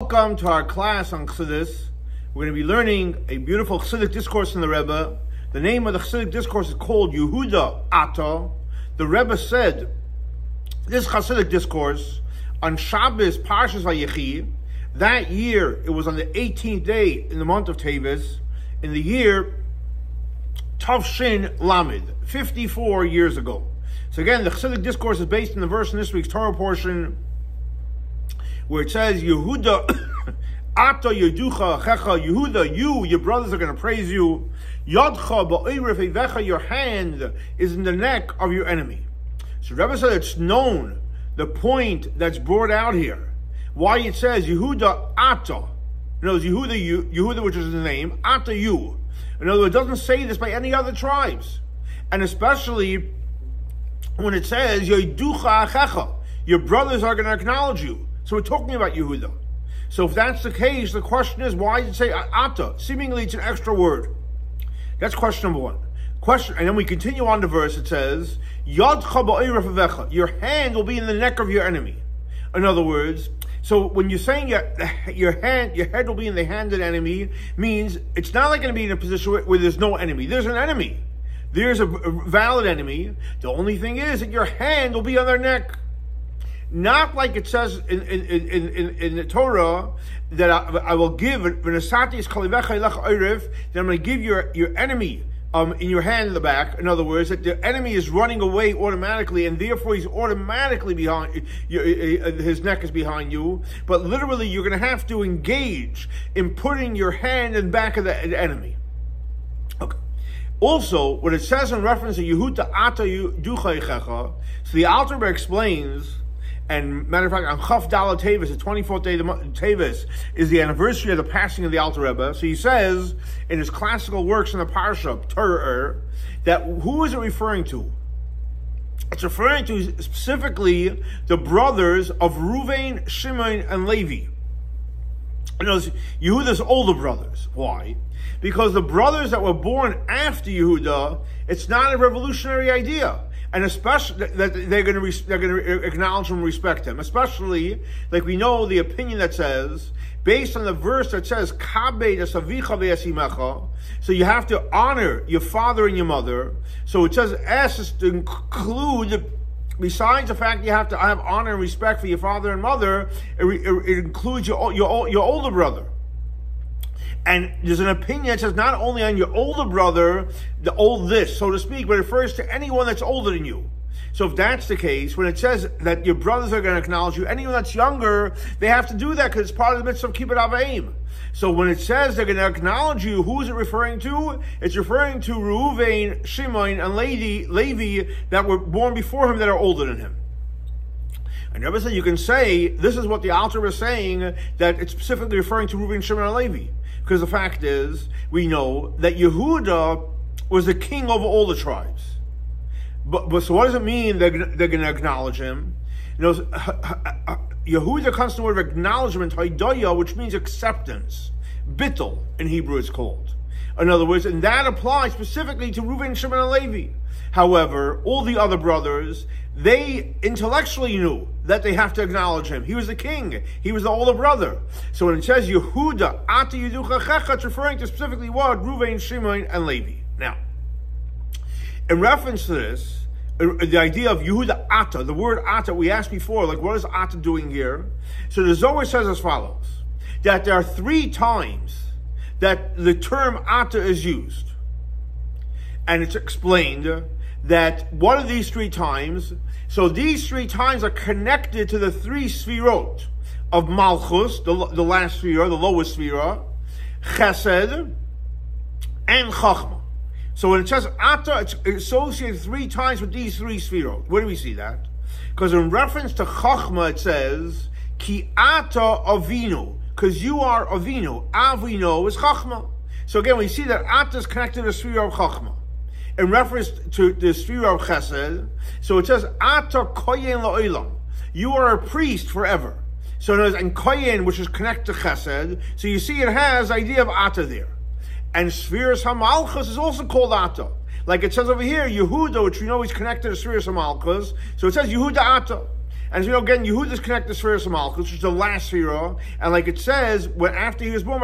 Welcome to our class on Chassidus. We're going to be learning a beautiful Chassidic discourse from the Rebbe. The name of the Chassidic discourse is called Yehuda Ata. The Rebbe said this Chassidic discourse on Shabbos Parshas Viחי. That year, it was on the 18th day in the month of Teves, in the year Tavshin Lamed, 54 years ago. So again, the Chassidic discourse is based on the verse in this week's Torah portion, where it says, Yehuda, Ata Yoducha, Achicha, Yehuda, you, your brothers are going to praise you. Yodcha, ba'oiref Vecha, your hand is in the neck of your enemy. So Rebbe said it's known, the point that's brought out here, why it says, Yehuda, Ata. In other words, Yehuda, which is the name, Ata, you. In other words, it doesn't say this by any other tribes. And especially when it says, Yoducha, Achicha, your brothers are going to acknowledge you. So we're talking about Yehuda. So if that's the case, the question is, why does it say Ata? Seemingly it's an extra word. That's question number one. And then we continue on the verse. It says, Yodcha ba'oiref Vecha, your hand will be in the neck of your enemy. In other words, so when you're saying your head will be in the hand of the enemy, means it's not like going to be in a position where there's no enemy. There's an enemy. There's a valid enemy. The only thing is that your hand will be on their neck. Not like it says in the Torah that I will give that I'm going to give your enemy in your hand in the back. In other words, that the enemy is running away automatically, and therefore he's automatically behind his neck is behind you. But literally, you're going to have to engage in putting your hand in the back of the enemy. Okay. Also, when it says in reference to Yehuda Ata Yoducha Achicha, so the Alter Rebbe explains. And matter of fact, on Chaf Daled Teves, the 24th day of Teves, is the anniversary of the passing of the Alter Rebbe. So he says in his classical works in the Parsha, Torah, that who is it referring to? It's referring to specifically the brothers of Reuven, Shimon, and Levi. You know, Yehuda's older brothers. Why? Because the brothers that were born after Yehuda, it's not a revolutionary idea. And especially that they're going to acknowledge and respect him. Especially, like we know the opinion that says, based on the verse that says, Chabad es achicha ve'esimecha, so you have to honor your father and your mother. So it says S is to include, besides the fact you have to have honor and respect for your father and mother, it includes your older brother. And there's an opinion that says not only on your older brother, the oldest, so to speak, but it refers to anyone that's older than you. So if that's the case, when it says that your brothers are going to acknowledge you, anyone that's younger, they have to do that because it's part of the mitzvah of kibbut avayim. So when it says they're going to acknowledge you, who is it referring to? It's referring to Reuven, Shimon, and Levi that were born before him that are older than him. And Rebbe said you can say, this is what the Alter was saying, that it's specifically referring to Reuven, Shimon, and Levi. Because the fact is, we know that Yehuda was the king over all the tribes. But so what does it mean they're going to acknowledge him? You know, Yehuda comes to the word of acknowledgement, haidaya, which means acceptance. Bittul, in Hebrew it's called. In other words, and that applies specifically to Reuven, Shimon, and Levi. However, all the other brothers, they intellectually knew that they have to acknowledge him. He was the king. He was the older brother. So when it says Yehuda, Ata Yoducha Achicha, it's referring to specifically what? Reuven, Shimon, and Levi. Now, in reference to this, the idea of Yehuda Ata, the word Ata, we asked before, like what is Ata doing here? So the Zohar says as follows, that there are 3 times that the term Ata is used. And it's explained that one of these 3 times, so these 3 times are connected to the 3 sfirot of Malchus, the last sfira, the lowest sfira, Chesed, and Chachma. So when it says Ata, it's associated 3 times with these 3 sfirot. Where do we see that? Because in reference to Chachma, it says, Ki Ata Avinu, because you are Avinu. Avinu is Chachma. So again, we see that Ata is connected to the sfira of Chachma. In reference to the sfira of Chesed, so it says, Ata koyen la'olam. You are a priest forever. So there's and koyen, which is connected to Chesed. So you see it has the idea of Ata there. And Sfiras HaMalchus is also called Ata. Like it says over here, Yehuda, which we know is connected to Sfiras HaMalchus. So it says Yehuda Ata. And so, again, Yehuda's connected to sphere of Malchus, which is the last sphere, and like it says, when after he was born,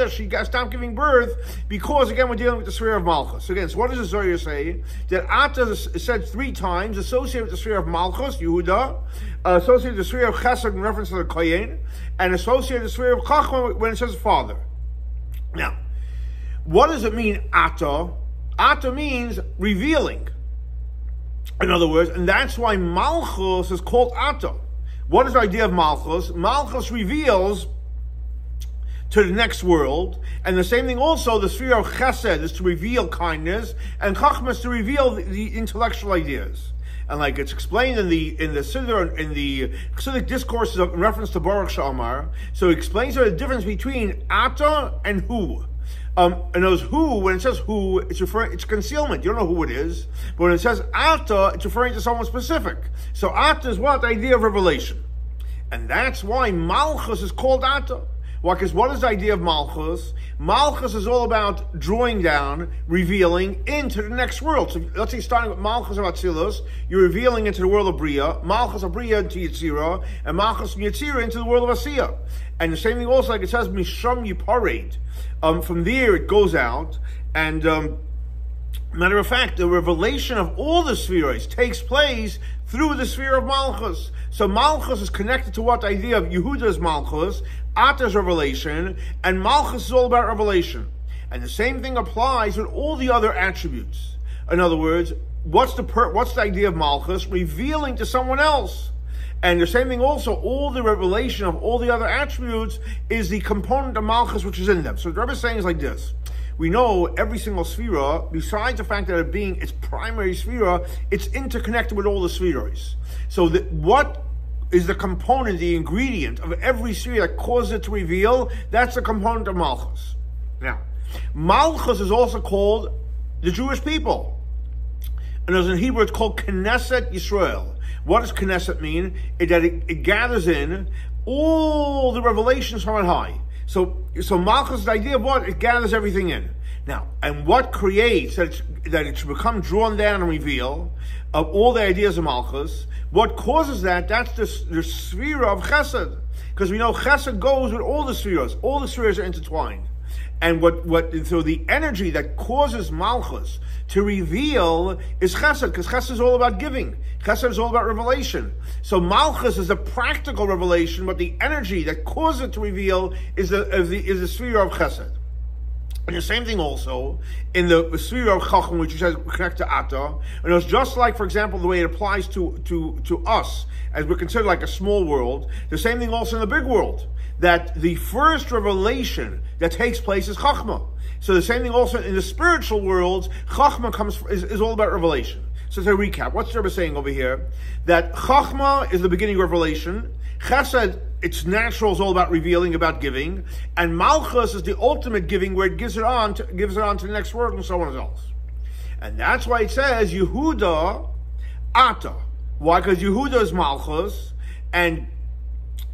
she stopped giving birth, because, again, we're dealing with the sphere of Malchus. Again, so what does the Zohar say? That Ata is said 3 times, associated with the sphere of Malchus, Yehuda, associated with the sphere of Chesed in reference to the Kohen, and associated with the sphere of Chachma when it says father. Now, what does it mean, Ata? Ata means revealing. In other words, and that's why Malchus is called Ata. What is the idea of Malchus? Malchus reveals to the next world, and the same thing also, the sphere of Chesed is to reveal kindness, and Chachma is to reveal the intellectual ideas. And like it's explained in the Siddur, in the Chassidic discourses in reference to Baruch Shamar, so it explains the difference between Ata and Hu. And those who, when it says who, it's concealment. You don't know who it is. But when it says Ata, it's referring to someone specific. So Ata is what? The idea of revelation. And that's why Malchus is called Ata. Well, because what is the idea of Malchus? Malchus is all about drawing down, revealing into the next world. So let's say starting with Malchus of Atzilus, you're revealing into the world of Bria, Malchus of Bria into Yetzirah, and Malchus from Yetzirah into the world of Asiyah. And the same thing also, like it says, Misham Yipared. From there it goes out, and matter of fact, the revelation of all the spheres takes place through the sphere of Malchus. So Malchus is connected to what the idea of Yehuda's Malchus, Ata's revelation, and Malchus is all about revelation. And the same thing applies with all the other attributes. In other words, what's the idea of Malchus? Revealing to someone else. And the same thing also, all the revelation of all the other attributes is the component of Malchus which is in them. So what the Rebbe is saying is like this. We know every single sphera, besides the fact that it being its primary sphera, it's interconnected with all the spheres. So what is the component, the ingredient of every sphere that causes it to reveal? That's the component of Malchus. Now, Malchus is also called the Jewish people. And as in Hebrew, it's called Knesset Yisrael. What does Knesset mean? It gathers in all the revelations from on high. So Malchus, the idea of what? It gathers everything in. Now, and what creates that it should become drawn down and reveal of all the ideas of Malchus? What causes that? That's the sphere of Chesed. Because we know Chesed goes with all the spheres. All the spheres are intertwined. And so the energy that causes Malchus to reveal is Chesed, because Chesed is all about giving. Chesed is all about revelation. So Malchus is a practical revelation, but the energy that causes it to reveal is the sphere of Chesed. And the same thing also in the sphere of Chacham, which is connected to Ata. And it's just like, for example, the way it applies to us, as we're considered like a small world. The same thing also in the big world, that the first revelation that takes place is Chachma. So the same thing also in the spiritual worlds, Chachma is all about revelation. So to recap, what's the Rebbe saying over here? That Chachma is the beginning of revelation. Chesed, its natural, is all about revealing, about giving. And Malchus is the ultimate giving, where it gives it on to the next world and so on and so on. And that's why it says Yehuda Ata. Why? Because Yehuda is Malchus, and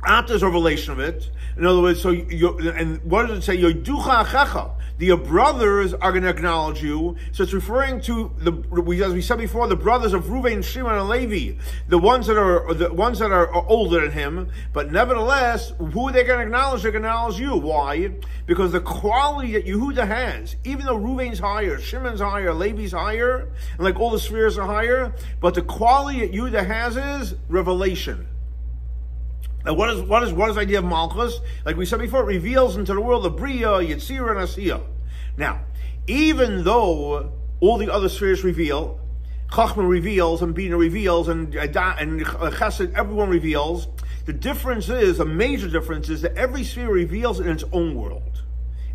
Ata is a revelation of it. In other words, and what does it say? Yoducha Achicha. Your brothers are going to acknowledge you. So it's referring to as we said before, the brothers of Reuven, Shimon, and Levi, the ones that are older than him. But nevertheless, who are they going to acknowledge? They're going to acknowledge you. Why? Because the quality that Yehuda has, even though Reuven's higher, Shimon's higher, Levi's higher, and like all the spheres are higher, but the quality that Yehuda has is revelation. Now, what is the idea of Malchus? Like we said before, it reveals into the world of Bria, Yetzirah, and Asiyah. Now, even though all the other spheres reveal, Chachma reveals, and Bina reveals, and Chesed, everyone reveals, the major difference is that every sphere reveals in its own world.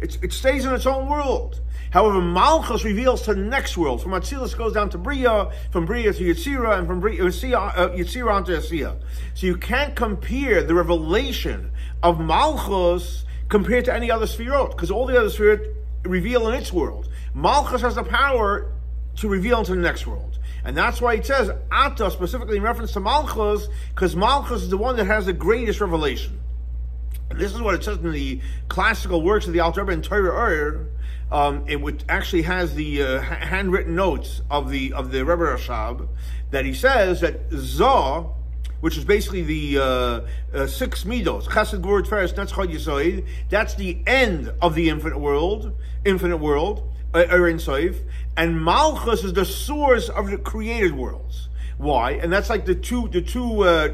It stays in its own world. However, Malchus reveals to the next world. From Atzilus goes down to Bria, from Bria to Yetzirah, and from Yetzirah onto Asiyah. So you can't compare the revelation of Malchus compared to any other spherot, because all the other spherot reveal in its world. Malchus has the power to reveal into the next world. And that's why it says Ata, specifically in reference to Malchus, because Malchus is the one that has the greatest revelation. And this is what it says in the classical works of the Alter Rebbe in Torah it actually has the handwritten notes of the Rebbe Rashab, that he says that Zah, which is basically the 6 midos, Chesed, Gvur, Tiferes, Netzach, Yisoid. That's the end of the infinite world, Ein Sof, and Malchus is the source of the created worlds. Why? And that's like the two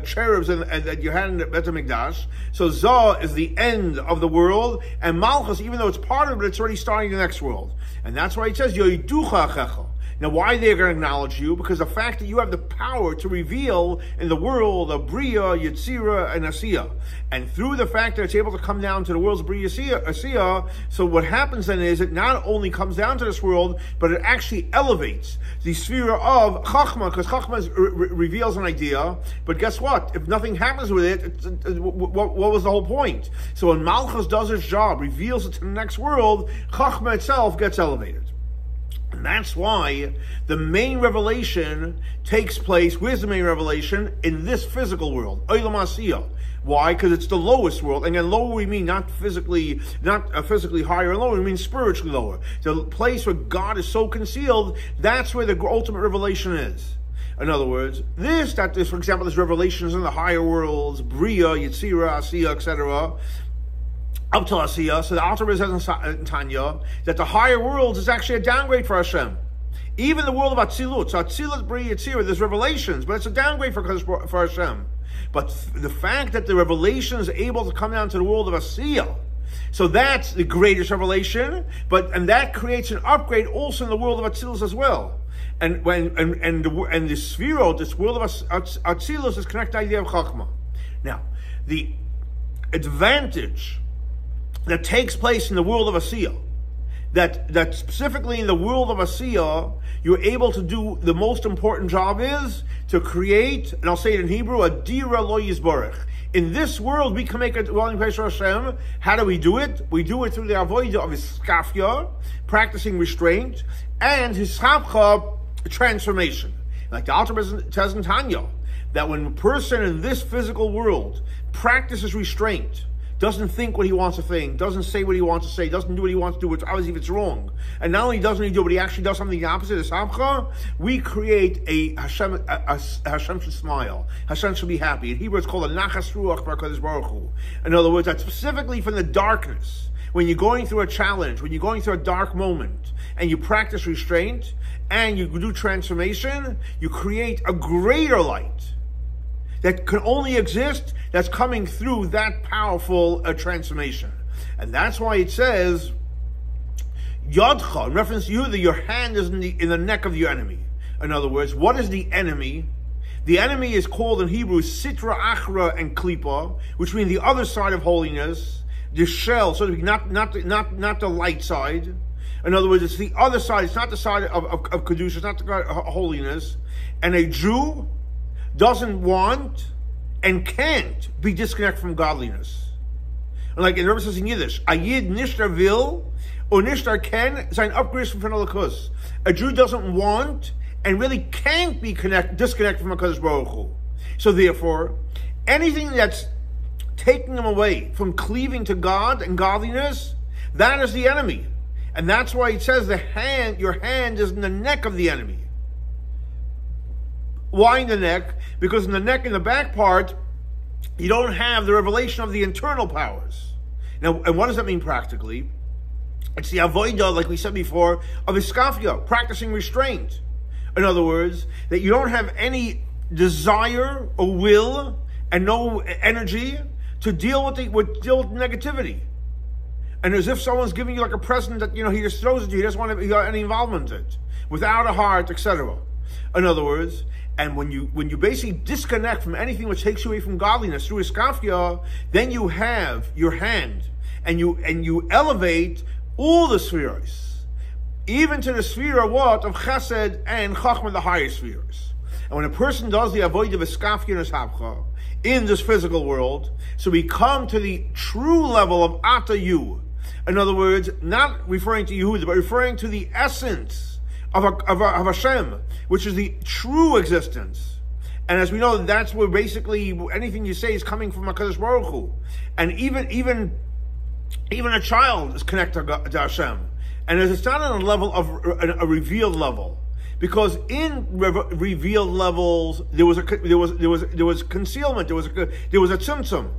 cherubs that you had in the Bet HaMikdash. So Zah is the end of the world, and Malchus, even though it's part of it, it's already starting the next world. And that's why it says יודוך, אחיך. Now, why they're going to acknowledge you? Because the fact that you have the power to reveal in the world of Bria, Yetzira, and Asiya. And through the fact that it's able to come down to the world's Bria, Asiya, so what happens then is it not only comes down to this world, but it actually elevates the sphere of Chachma, because Chachma reveals an idea, but guess what? If nothing happens with it, what was the whole point? So when Malchus does its job, reveals it to the next world, Chachma itself gets elevated. And that's why the main revelation takes place. Where's the main revelation? In this physical world. Olam Asiyah. Why? Because it's the lowest world. And then lower we mean not physically higher and lower, we mean spiritually lower. The place where God is so concealed, that's where the ultimate revelation is. In other words, for example, this revelation is in the higher worlds, Bria, Yetzira, Asiyah, etc., up to Asiya. So the Alter Rebbe says in Tanya that the higher worlds is actually a downgrade for Hashem. Even the world of Atzilut, so Atzilut, Bria, Yetzirah, there's revelations, but it's a downgrade for Hashem. But the fact that the revelation is able to come down to the world of Asiya, so that's the greatest revelation, and that creates an upgrade also in the world of Atzilus as well. And the Sphira, this world of Atzilus, is connected to the idea of Chachma. Now, the advantage that takes place in the world of Asiya, that specifically in the world of Asiya, you're able to do the most important job is to create, and I'll say it in Hebrew, a dira lo yisborech. In this world, we can make a dwelling place for Hashem. How do we do it? We do it through the avodah of iskafia, practicing restraint, and hischapcha, transformation. Like the Alter Rebbe says in Tanya, that when a person in this physical world practices restraint, doesn't think what he wants to think, doesn't say what he wants to say, doesn't do what he wants to do, which obviously if it's wrong. And not only doesn't he do it, but he actually does something the opposite, is Samcha, we create a Hashem should smile. Hashem should be happy. In Hebrew it's called a Nachas Ruach B'HaKadosh Baruch Hu. In other words, that's specifically from the darkness. When you're going through a challenge, when you're going through a dark moment, and you practice restraint, and you do transformation, you create a greater light that can only exist, that's coming through that powerful transformation. And that's why it says, Yodcha, in reference to Yehuda, your hand is in the neck of your enemy. In other words, what is the enemy? The enemy is called in Hebrew Sitra, Achra, and Klipa, which mean the other side of holiness, the shell, so to speak, not the light side. In other words, it's the other side, it's not the side of Kedusha, it's not the side of holiness. And a Jew doesn't want and can't be disconnected from godliness. And like the Rebbe says in Yiddish, a Yid nishtar will, or nishtar can, sein upgrade from Fenalakus. A Jew doesn't want and really can't be disconnected from HaKadosh Baruch Hu. So therefore, anything that's taking him away from cleaving to God and godliness, that is the enemy. And that's why it says your hand is in the neck of the enemy. Why in the neck? Because in the neck, in the back part, you don't have the revelation of the internal powers. Now, and what does that mean practically? It's the avodah, like we said before, of iskafia, practicing restraint. In other words, that you don't have any desire or will and no energy to deal with negativity. And as if someone's giving you like a present that, he just throws it to you, he doesn't want to have any involvement in it, without a heart, etc. In other words, and when you basically disconnect from anything which takes you away from godliness through iskafia, then you have your hand, and you elevate all the spheres, even to the sphere of what? Of chesed and chachma, the higher spheres. And when a person does the avodah of iskafia and ishapcha in this physical world, so we come to the true level of ata yu. In other words, not referring to Yehuda, but referring to the essence of Hashem, which is the true existence. And as we know, that's where basically anything you say is coming from HaKadosh Baruch Hu. And even a child is connected to Hashem. And it's not on a level of a revealed level, Because in revealed levels, there was concealment, there was a tzimtzum,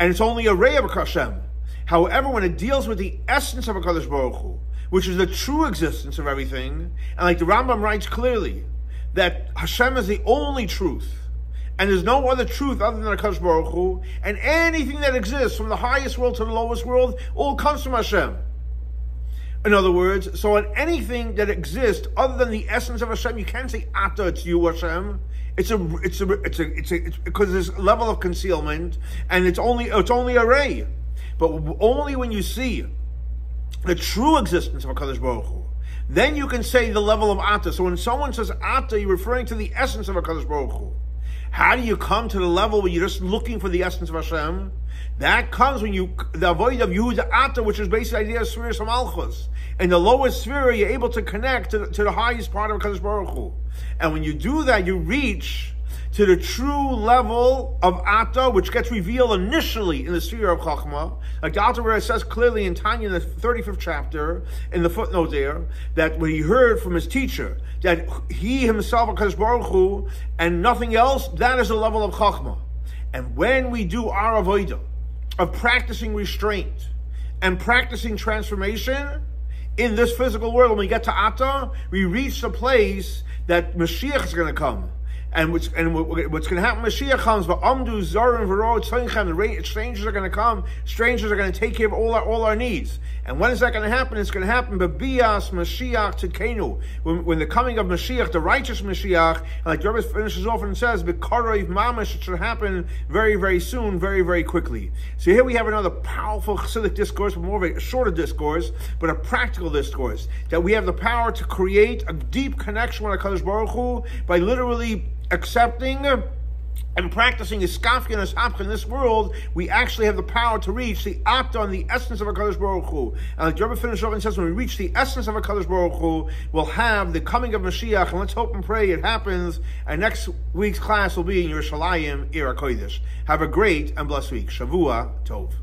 and it's only a ray of Hashem. However, when it deals with the essence of HaKadosh Baruch Hu, which is the true existence of everything, and like the Rambam writes clearly, that Hashem is the only truth, and there's no other truth other than HaKadosh Baruch Hu, and anything that exists from the highest world to the lowest world, all comes from Hashem. In other words, so in anything that exists other than the essence of Hashem, you can't say Ata, it's you, Hashem. It's because there's a level of concealment, and it's only a ray. But only when you see the true existence of HaKadosh Baruch Hu, then you can say the level of Ata. So when someone says Ata, you're referring to the essence of HaKadosh Baruch Hu. How do you come to the level where you're just looking for the essence of Hashem? That comes when the avoid of Yehuda Ata, which is basically the idea of Spheres of Malchus. In the lowest sphere, you're able to connect to the highest part of HaKadosh Baruch Hu. And when you do that, you reach to the true level of Ata, which gets revealed initially in the sphere of Chachma. Like the Alter Rebbe says clearly in Tanya, in the 35th chapter, in the footnote there, that when he heard from his teacher, that he himself, HaKadosh Baruch Hu, and nothing else, that is the level of Chachma. And when we do our avodah of practicing restraint and practicing transformation in this physical world, when we get to Ata, we reach the place that Mashiach is going to come. And what's going to happen when Mashiach comes, the strangers are going to come, strangers are going to take care of all our needs. And when is that going to happen? It's going to happen B'bias Mashiach Tzidkenu, when the coming of Mashiach, the righteous Mashiach, and like the Rebbe finishes off and says, B'karev Mamash, it should happen very, very soon, very, very quickly. So here we have another powerful Chassidic discourse, more of a shorter discourse, but a practical discourse, that we have the power to create a deep connection with HaKadosh Baruch Hu by literally accepting and practicing iskafka and ishapcha in this world. We actually have the power to reach the Ata and the essence of HaKadosh Baruch Hu. And like the Rebbe finishes off and says, when we reach the essence of HaKadosh Baruch Hu, we'll have the coming of Mashiach, and let's hope and pray it happens. And next week's class will be in Yerushalayim, Ir HaKodesh. Have a great and blessed week. Shavua Tov.